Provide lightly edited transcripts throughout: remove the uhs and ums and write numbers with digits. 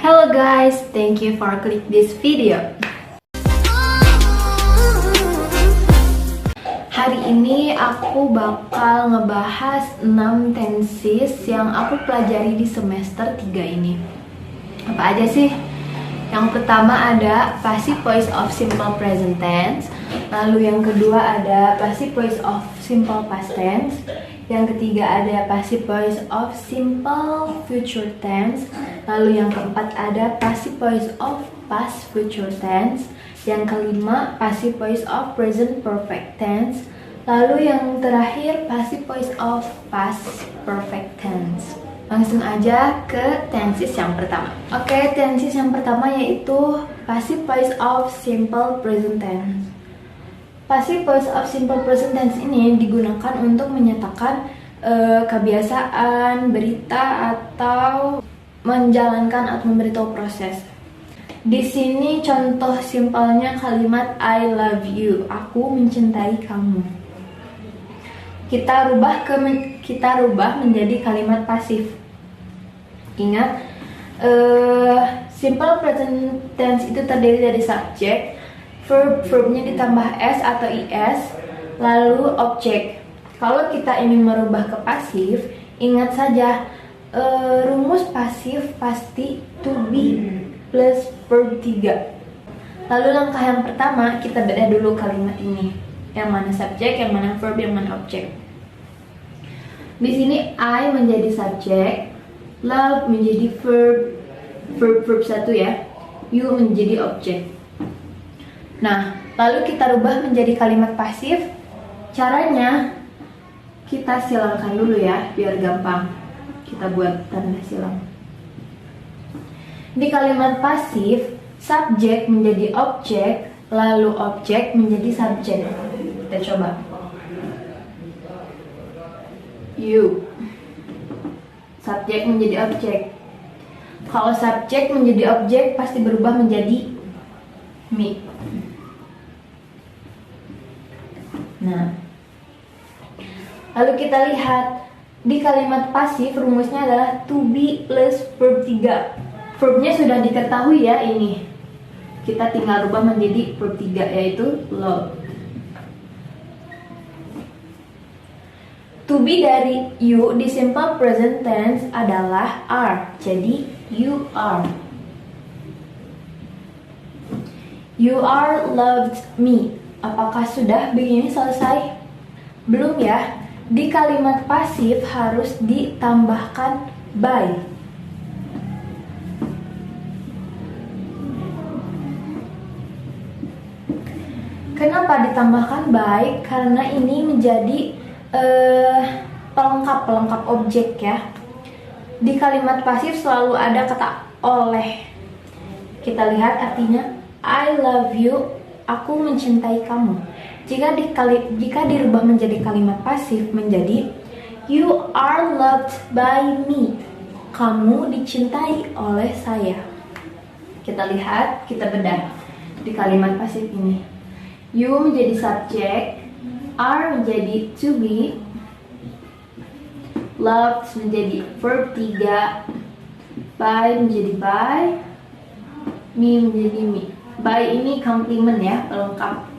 Hello guys, thank you for click this video. Hari ini aku bakal ngebahas 6 tenses yang aku pelajari di semester 3 ini. Apa aja sih? Yang pertama ada passive voice of simple present tense. Lalu yang kedua ada passive voice of simple past tense. Yang ketiga ada passive voice of simple future tense. Lalu yang keempat ada passive voice of past future tense. Yang kelima passive voice of present perfect tense. Lalu yang terakhir passive voice of past perfect tense. Langsung aja ke tenses yang pertama. Oke, tenses yang pertama yaitu passive voice of simple present tense. Passive voice of simple present tense ini digunakan untuk menyatakan kebiasaan, berita, atau menjalankan atau memberitahu proses. Di sini contoh simpelnya kalimat I love you, aku mencintai kamu. Kita rubah menjadi kalimat pasif. Ingat, simple present tense itu terdiri dari subjek, verbnya ditambah s atau is, lalu objek. Kalau kita ingin merubah ke pasif, ingat saja rumus pasif pasti to be plus verb 3. Lalu langkah yang pertama, kita beda dulu kalimat ini. Yang mana subjek, yang mana verb, yang mana objek. Di sini I menjadi subjek, love menjadi verb 1 ya, you menjadi objek. Nah, lalu kita rubah menjadi kalimat pasif. Caranya kita silangkan dulu ya, biar gampang. Kita buat tanda silang. Di kalimat pasif, subjek menjadi objek, lalu objek menjadi subjek. Kita coba. You. Subjek menjadi objek. Kalau subjek menjadi objek pasti berubah menjadi me. Nah, lalu kita lihat di kalimat pasif rumusnya adalah to be plus verb 3. Verbnya sudah diketahui ya ini. Kita tinggal rubah menjadi verb 3 yaitu love. To be dari you di simple present tense adalah are. Jadi you are. You are loved me. Apakah sudah begini selesai? Belum ya. Di kalimat pasif harus ditambahkan by. Kenapa ditambahkan by? Karena ini menjadi pelengkap objek ya. Di kalimat pasif selalu ada kata oleh. Kita lihat artinya I love you, aku mencintai kamu. Jika dirubah menjadi kalimat pasif menjadi you are loved by me, kamu dicintai oleh saya. Kita lihat, kita bedah di kalimat pasif ini. You menjadi subjek, are menjadi to be, loved menjadi verb 3, by menjadi by, me menjadi me. By ini komplement ya, pelengkap.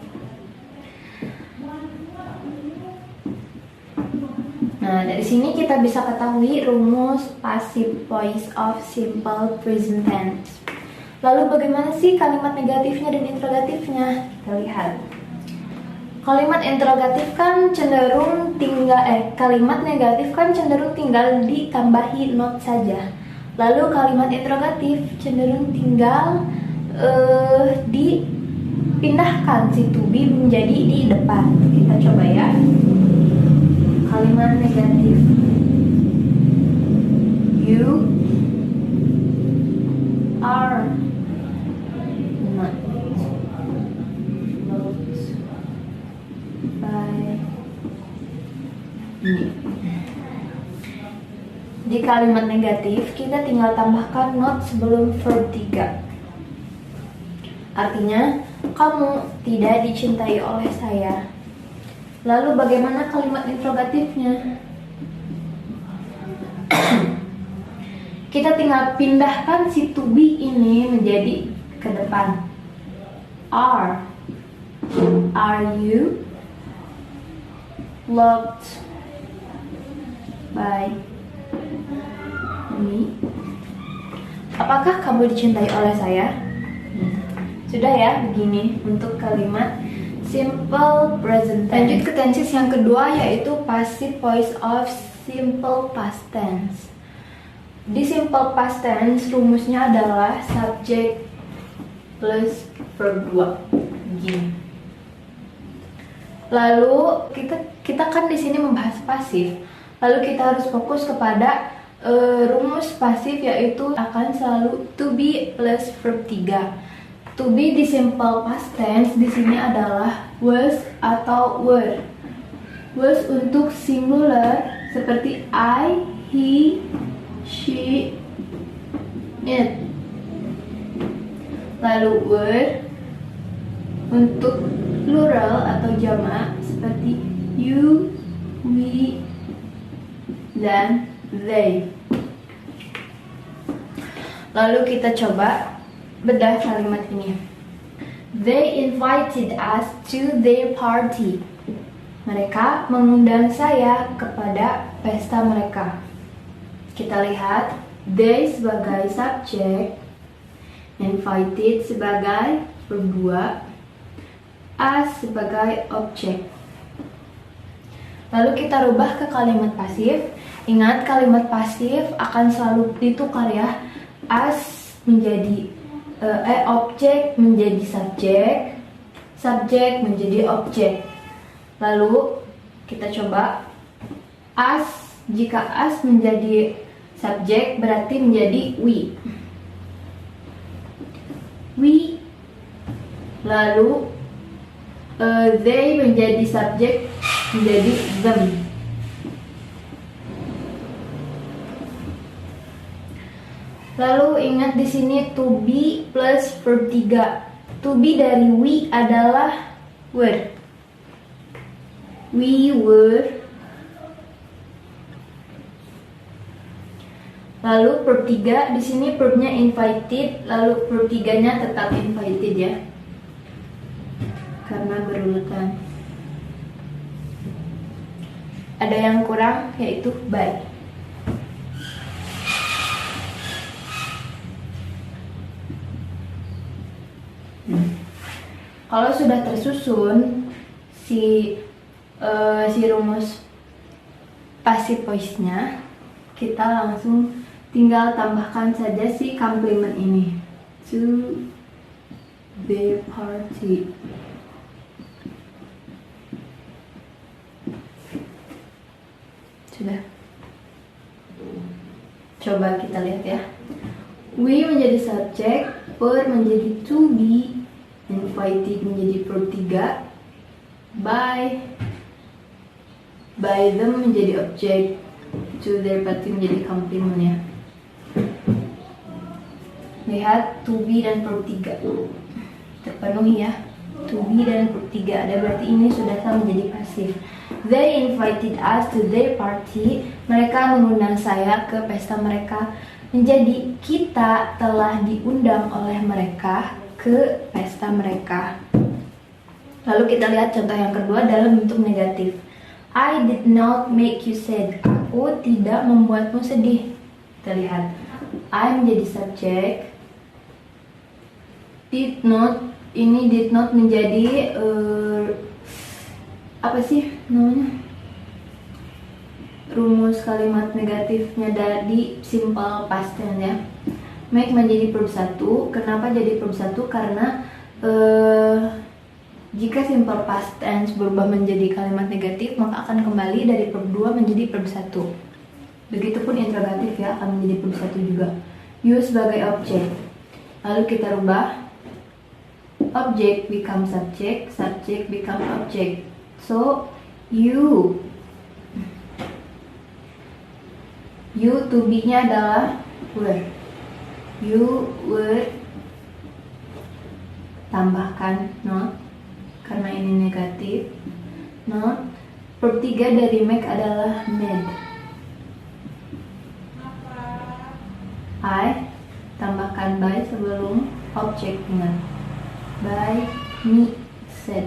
Nah, dari sini kita bisa ketahui rumus passive voice of simple present tense. Lalu bagaimana sih kalimat negatifnya dan interrogatifnya? Kita lihat. Kalimat interrogatif kan cenderung kalimat negatif kan cenderung tinggal ditambahi not saja. Lalu kalimat interrogatif cenderung tinggal dipindahkan si to be menjadi di depan. Kita coba ya. Kalimat negatif. You are not loved by me. Di kalimat negatif kita tinggal tambahkan not sebelum verb 3. Artinya kamu tidak dicintai oleh saya. Lalu bagaimana kalimat interrogatifnya? Kita tinggal pindahkan si to be ini menjadi ke depan. Are you loved by me? Apakah kamu dicintai oleh saya? Sudah ya, begini untuk kalimat simple present tense. Lanjut ke tenses yang kedua, yaitu passive voice of simple past tense. Di simple past tense rumusnya adalah subject plus verb 2. Begini. Lalu kita kan di sini membahas pasif. Lalu kita harus fokus kepada rumus pasif, yaitu akan selalu to be plus verb 3. To be di simple past tense di sini adalah was atau were. Was untuk singular seperti I, he, she, it. Lalu were untuk plural atau jamak seperti you, we, dan they. Lalu kita coba bedah kalimat ini. They invited us to their party. Mereka mengundang saya kepada pesta mereka. Kita lihat they sebagai subjek, invited sebagai verb 2, us sebagai objek. Lalu kita rubah ke kalimat pasif. Ingat, kalimat pasif akan selalu ditukar ya. Us menjadi objek menjadi subjek, subjek menjadi objek. Lalu kita coba us, jika us menjadi subjek berarti menjadi we. We. Lalu they menjadi subjek menjadi them. Lalu ingat di sini to be plus verb 3. To be dari we adalah were. We were. Lalu verb 3 di sini verbnya invited, lalu verb 3-nya tetap invited ya. Karena berurutan. Ada yang kurang, yaitu by. Kalau sudah tersusun si rumus passive voice-nya, kita langsung tinggal tambahkan saja si complement ini. To the party. Sudah. Coba kita lihat ya. We menjadi subjek, per menjadi to be, invited menjadi verb 3, by them menjadi objek, to their party menjadi complement ya. Lihat, to be dan verb 3 terpenuhi ya. To be dan verb 3 ada, berarti ini sudah sama menjadi pasif. They invited us to their party. Mereka mengundang saya ke pesta mereka. Menjadi kita telah diundang oleh mereka ke pesta mereka. Lalu kita lihat contoh yang kedua dalam bentuk negatif. I did not make you sad. Aku tidak membuatmu sedih. Kita lihat. I menjadi subjek. Did not, ini did not menjadi apa sih namanya? Rumus kalimat negatifnya dari simple past tense ya. Make menjadi verb 1. Kenapa jadi verb 1? Karena jika simple past tense berubah menjadi kalimat negatif, maka akan kembali dari verb 2 menjadi verb 1. Begitupun interrogatif ya, akan menjadi verb 1 juga. You sebagai objek. Lalu kita rubah. Object become subject, subject become object. So, you to be-nya adalah were. You were, tambahkan not karena ini negatif. Not. Verb 3 dari make adalah made. I, tambahkan by sebelum objek dengan by me sad.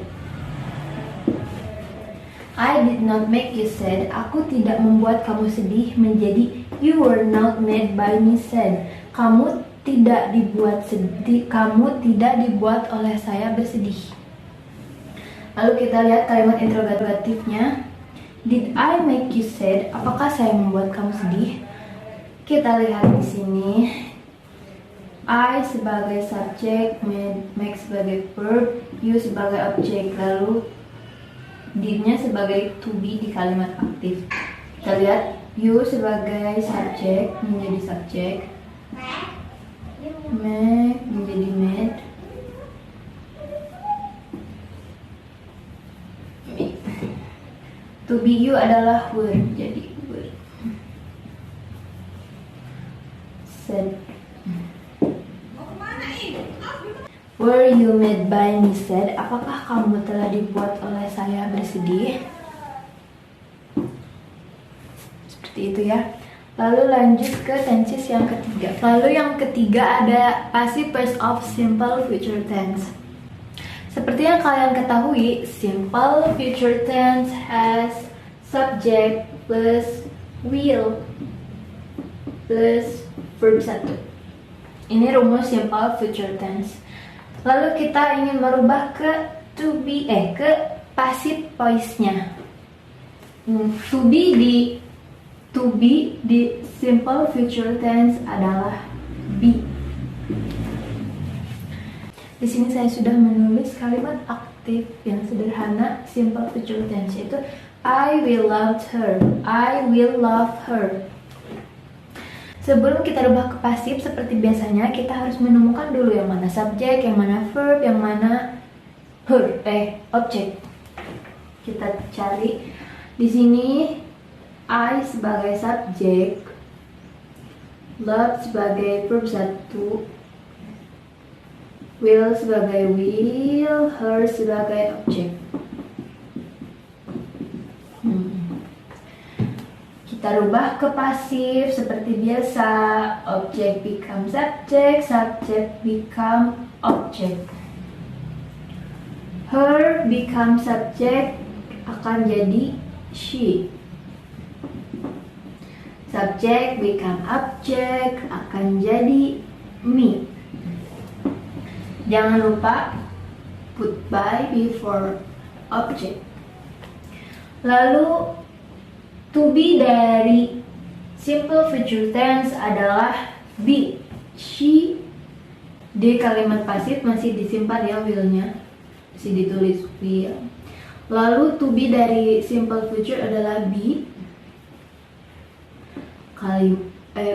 I did not make you sad. Aku tidak membuat kamu sedih menjadi you were not made by me sad. Kamu tidak dibuat sedih. Kamu tidak dibuat oleh saya bersedih. Lalu kita lihat kalimat interrogatifnya. Did I make you sad? Apakah saya membuat kamu sedih? Kita lihat di sini. I sebagai subjek, make sebagai verb, you sebagai objek, lalu did-nya sebagai to be di kalimat aktif. Kita lihat you sebagai subjek menjadi subjek, make menjadi made, to be you adalah were, jadi were. Said. Were you made by me sad? Apakah kamu telah dibuat oleh saya bersedih? Seperti itu ya. Lalu lanjut ke tenses yang ketiga. Lalu yang ketiga ada passive past of simple future tense. Seperti yang kalian ketahui, simple future tense has subject plus will plus verb 1. Ini rumus simple future tense. Lalu kita ingin merubah ke to be, ke passive voice-nya. To be di simple future tense adalah be. Di sini saya sudah menulis kalimat aktif yang sederhana simple future tense, yaitu I will love her. I will love her. Sebelum kita rubah ke pasif seperti biasanya, kita harus menemukan dulu yang mana subjek, yang mana verb, yang mana objek. Kita cari di sini I sebagai subjek, love sebagai verb 1, will sebagai will, her sebagai objek. Kita rubah ke pasif seperti biasa. Object become subject, subject become object. Her become subject akan jadi she. Subject become object akan jadi me. Jangan lupa put by before object. Lalu to be dari simple future tense adalah be. She di kalimat pasif masih disimpan ya will-nya, masih ditulis will. Lalu to be dari simple future adalah be.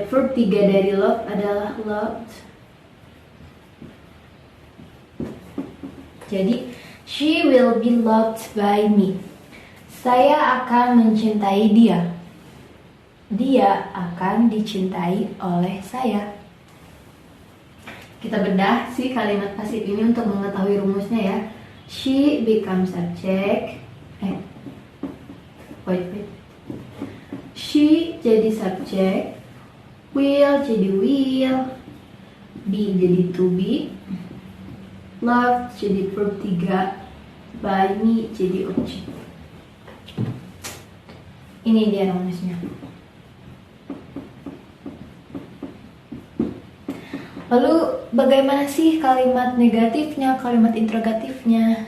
Verb 3 dari love adalah loved. Jadi she will be loved by me. Saya akan mencintai dia. Dia akan dicintai oleh saya. Kita bedah si kalimat pasif ini untuk mengetahui rumusnya ya. She becomes subject. She jadi subject. Will jadi will. Be jadi to be. Love jadi verb 3. By me jadi objek. Ini dia rumusnya. Lalu bagaimana sih kalimat negatifnya, kalimat interrogatifnya?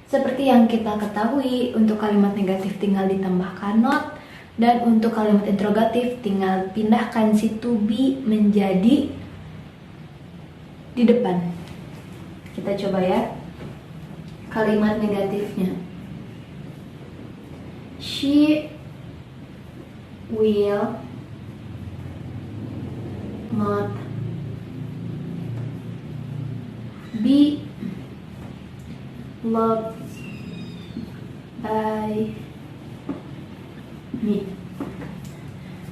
Seperti yang kita ketahui, untuk kalimat negatif tinggal ditambahkan not, dan untuk kalimat interrogatif tinggal pindahkan si to be menjadi di depan. Kita coba ya kalimat negatifnya. She will not be loved by me.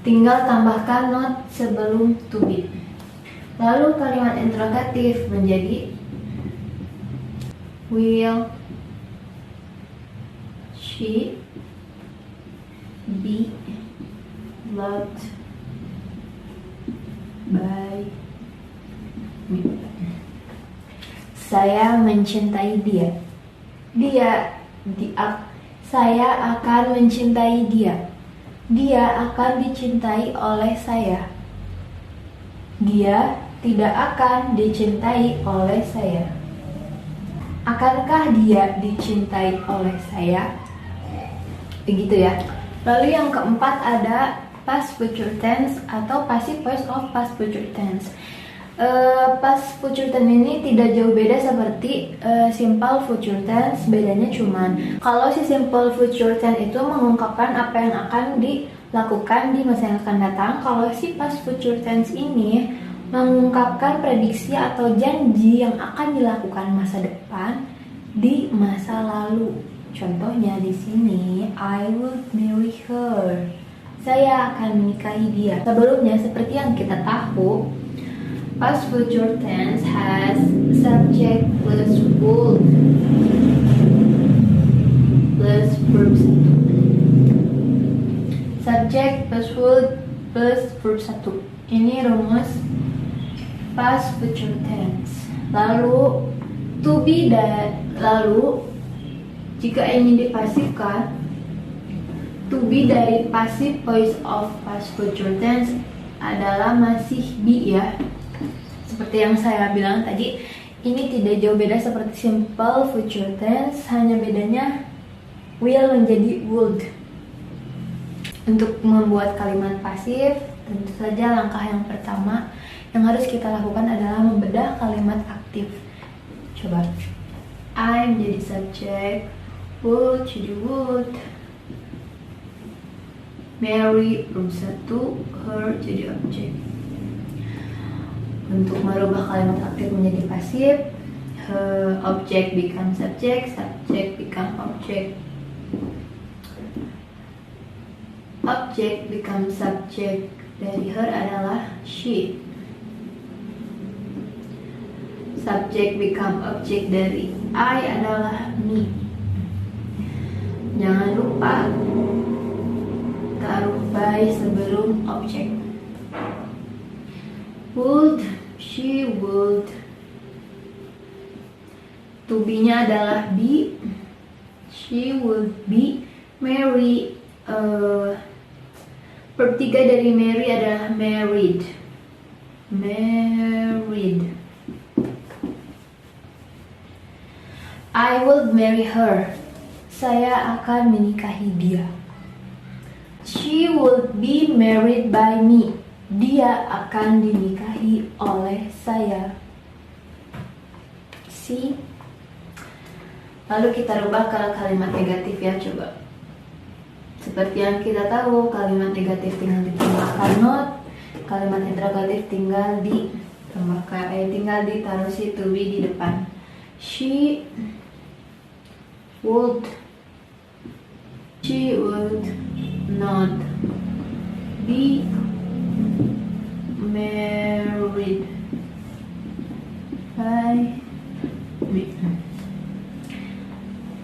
Tinggal tambahkan not sebelum to be. Lalu kalimat interrogatif menjadi will she be loved by me. Saya mencintai dia. Saya akan mencintai dia. Dia akan dicintai oleh saya. Dia tidak akan dicintai oleh saya. Akankah dia dicintai oleh saya? Begitu ya. Lalu yang keempat ada past future tense atau passive voice of past future tense. Past future tense ini tidak jauh beda seperti simple future tense. Bedanya cuman kalau si simple future tense itu mengungkapkan apa yang akan dilakukan di masa yang akan datang. Kalau si past future tense ini mengungkapkan prediksi atau janji yang akan dilakukan masa depan di masa lalu. Contohnya di sini, I will marry her. Saya akan menikahi dia. Sebelumnya, seperti yang kita tahu, past future tense has subject plus would plus verb 1. Subject plus would plus verb 1. Ini rumus past future tense. Lalu to be jika ingin dipasifkan, to be dari passive voice of past future tense adalah masih be ya. Seperti yang saya bilang tadi, ini tidak jauh beda seperti simple future tense, hanya bedanya will menjadi would. Untuk membuat kalimat pasif, tentu saja langkah yang pertama yang harus kita lakukan adalah membedah kalimat aktif. Coba, I menjadi subjek, would jadi would, marry verb 1, her jadi objek. Untuk merubah kalimat aktif menjadi pasif, object become subject, subject become object. Object become subject dari her adalah she. Subject become object dari I adalah me. Jangan lupa taruh by sebelum objek. Would, she would. To be-nya adalah be. She would be marry. Verb 3 dari marry adalah married. Married. I would marry her. Saya akan menikahi dia. She would be married by me. Dia akan dinikahi oleh saya. See? Lalu kita rubah ke kalimat negatif ya, coba. Seperti yang kita tahu, kalimat negatif tinggal ditambahkan not, kalimat interrogatif tinggal ditaruh si to be di depan. She would not be married by me.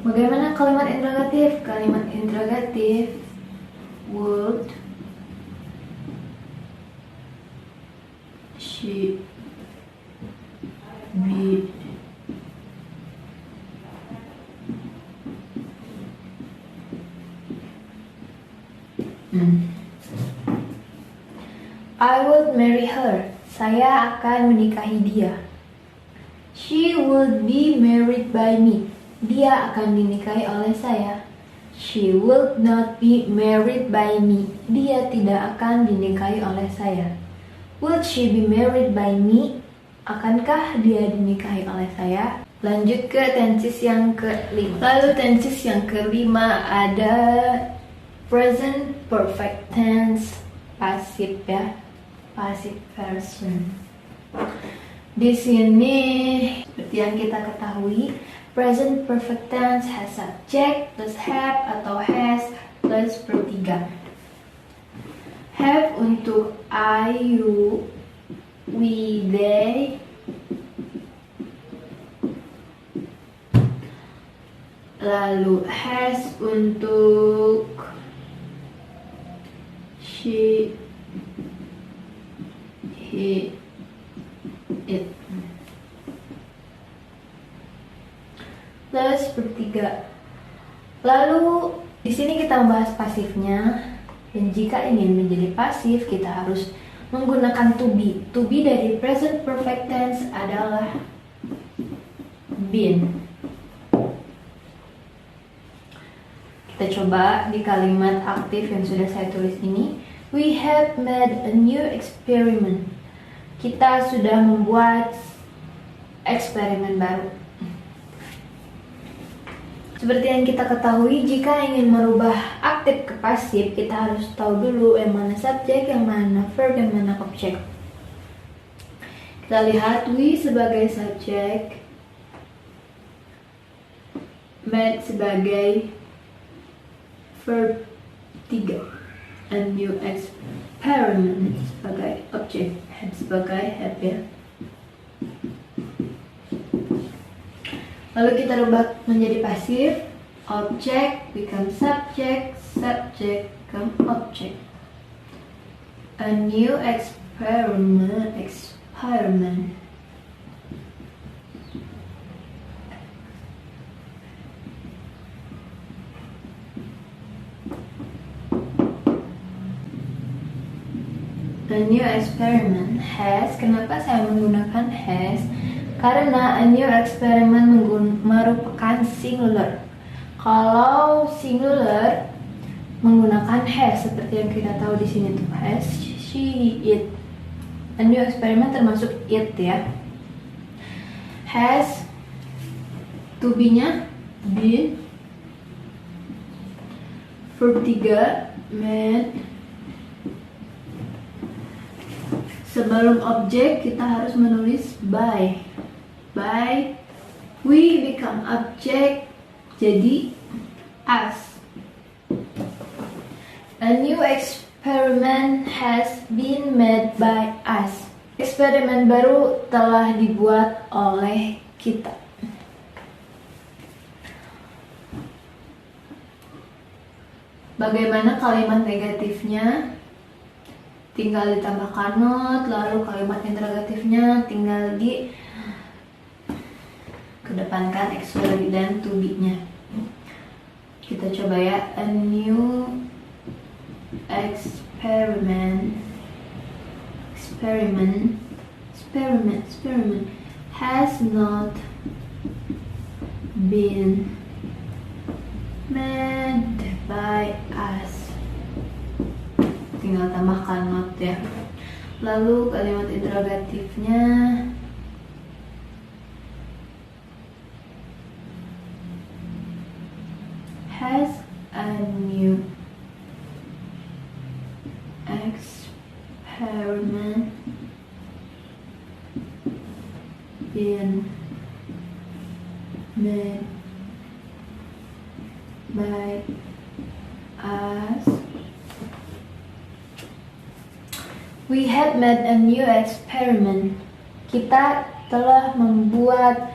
Bagaimana kalimat interrogatif? Kalimat interrogatif would she be I would marry her. Saya akan menikahi dia. She would be married by me. Dia akan dinikahi oleh saya. She would not be married by me. Dia tidak akan dinikahi oleh saya. Would she be married by me? Akankah dia dinikahi oleh saya? Lanjut ke tenses yang kelima. Lalu tenses yang kelima ada present perfect tense, pasif ya, passive version. Di sini seperti yang kita ketahui, present perfect tense has subject plus have atau has plus verb 3. Have untuk I, you, we, they. Lalu has untuk she, he, it. Plus verb 3. Lalu di sini kita membahas pasifnya. Dan jika ingin menjadi pasif, kita harus menggunakan to be. To be dari present perfect tense adalah been. Kita coba di kalimat aktif yang sudah saya tulis ini. We have made a new experiment. Kita sudah membuat eksperimen baru. Seperti yang kita ketahui, jika ingin merubah aktif ke pasif, kita harus tahu dulu yang mana subjek, yang mana verb, yang mana objek. Kita lihat we sebagai subjek, made sebagai verb 3, and new experiment sebagai objek, have sebagai have ya. Lalu kita rubah menjadi pasif, object become subject, subject become object. A new experiment, experiment. A new experiment has. Kenapa saya menggunakan has? Karena a new experiment merupakan singular. Kalau singular menggunakan has, seperti yang kita tahu di sini tuh, has, she, it. A new experiment termasuk it ya. Has, to be-nya been, verb 3 made. Sebelum objek kita harus menulis by. By we become object, jadi as. A new experiment has been made by us. Eksperimen baru telah dibuat oleh kita. Bagaimana kalimat negatifnya? Tinggal ditambahkan not, lalu kalimat interrogatifnya tinggal di kedepankan auxiliary dan to be-nya. Kita coba ya. A new experiment has not been made by us. Tinggal tambahkan not ya. Lalu kalimat interrogatifnya has a new experiment been made by us. We have made a new experiment. Kita telah membuat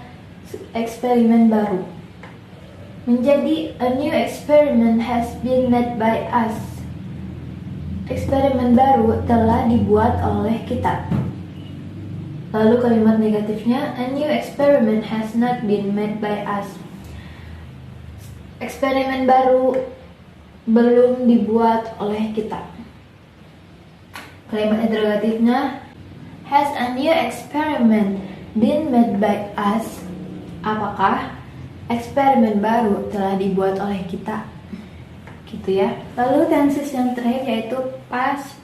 eksperimen baru. Menjadi a new experiment has been made by us. Eksperimen baru telah dibuat oleh kita. Lalu kalimat negatifnya, a new experiment has not been made by us. Eksperimen baru belum dibuat oleh kita. Kalimat interrogatifnya, has a new experiment been made by us? Apakah eksperimen baru telah dibuat oleh kita? Gitu ya. Lalu tenses yang terakhir yaitu past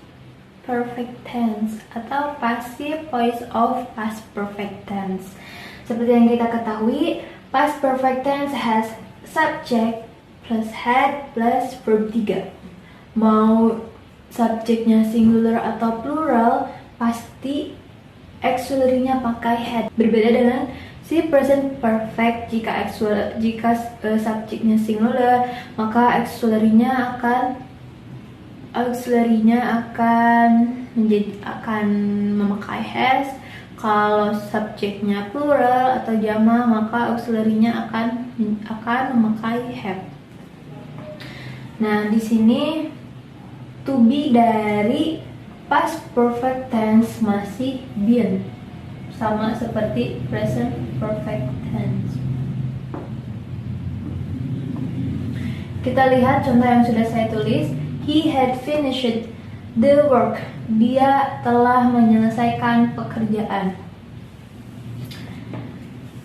perfect tense atau passive voice of past perfect tense. Seperti yang kita ketahui, past perfect tense has subject plus had plus verb 3. Mau subjeknya singular atau plural, pasti auxiliary-nya pakai had. Berbeda dengan si present perfect, jika subjeknya singular, maka auxiliary-nya akan memakai has. Kalau subjeknya plural atau jama, maka auxiliary-nya akan memakai have. Nah, di sini to be dari past perfect tense masih been, sama seperti present perfect tense. Kita lihat contoh yang sudah saya tulis. He had finished the work. Dia telah menyelesaikan pekerjaan.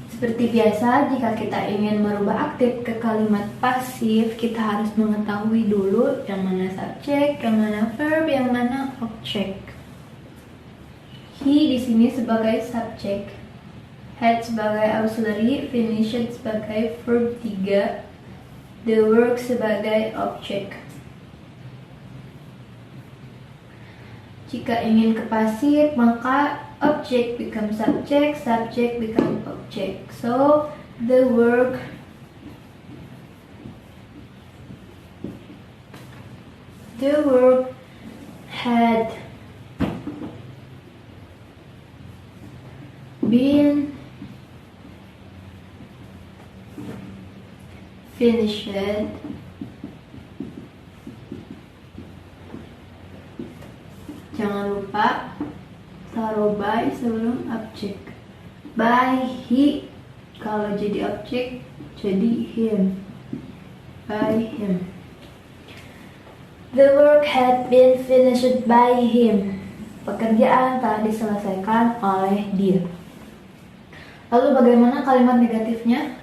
Seperti biasa, jika kita ingin merubah aktif ke kalimat pasif, kita harus mengetahui dulu yang mana subjek, yang mana verb, yang mana object. He di sini sebagai subjek, had sebagai auxiliary, finished sebagai verb 3, the work sebagai objek. Jika ingin ke pasif, maka object become subject, subject become object. So, the work had been finished jangan lupa taruh by sebelum objek. By he, kalau jadi objek jadi him. By him. The work had been finished by him. Pekerjaan telah diselesaikan oleh dia. Lalu bagaimana kalimat negatifnya?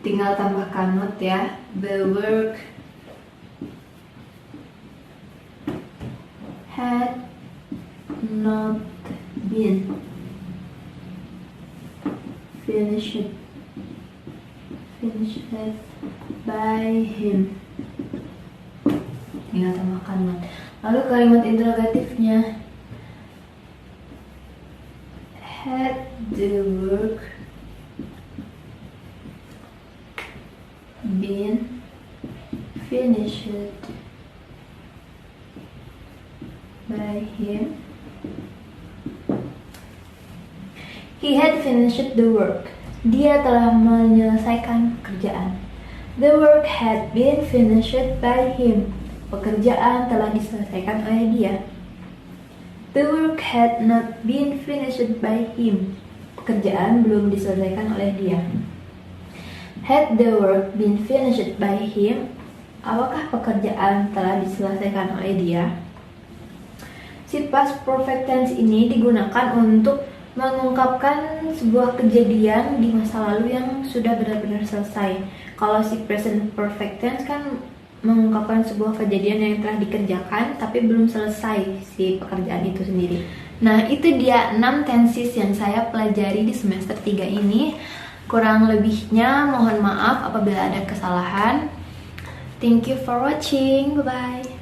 Tinggal tambahkan not ya. The work had not been finished by him. Tinggal tambahkan not. Lalu kalimat interrogatifnya, had the work been finished by him? He had finished the work. Dia telah menyelesaikan pekerjaan. The work had been finished by him. Pekerjaan telah diselesaikan oleh dia. The work had not been finished by him. Pekerjaan belum diselesaikan oleh dia. Had the work been finished by him? Apakah pekerjaan telah diselesaikan oleh dia? Si past perfect tense ini digunakan untuk mengungkapkan sebuah kejadian di masa lalu yang sudah benar-benar selesai. Kalau si present perfect tense kan mengungkapkan sebuah kejadian yang telah dikerjakan tapi belum selesai si pekerjaan itu sendiri. Nah, itu dia 6 tenses yang saya pelajari di semester 3 ini. Kurang lebihnya mohon maaf apabila ada kesalahan. Thank you for watching. Bye-bye.